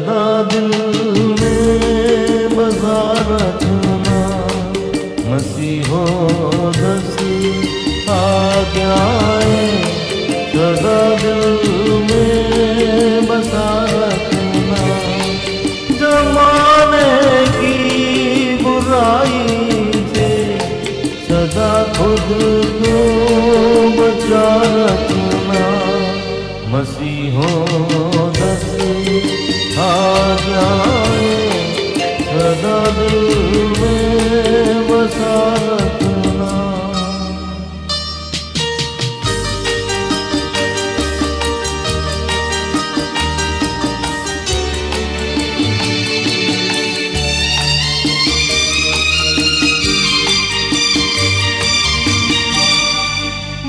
सदा दिल में बसा रखना। मसीहो दस आज्ञाएं सदा दिल में बसा रखना। जमाने की बुराई से सदा खुद को बचा रखना। मसीहो दस आज्ञाएं सदा दिल में बसा रखना।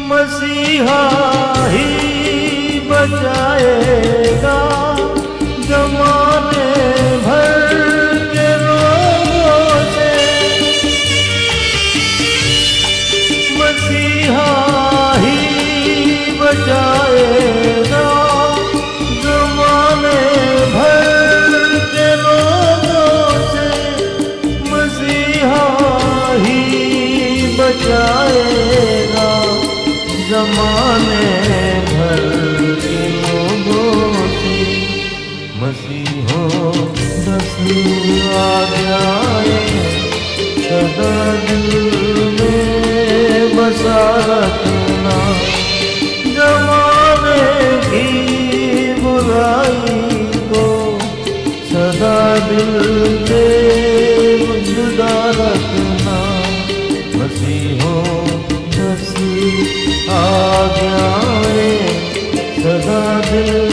मसीहा ही बचाएगा जमाने भर के रोगों से। मसीहा ही बचाएगा जमाने भर के रोगों से। मसीहा ही बचाएगा जमाने भर के लोगों से। मसीहो दस आज्ञाएं सदा दिल में बसा रखना। जमाने की बुराई को सदा दिल से जुदा रखना। मसीहो दस आज्ञाएं सदा दिल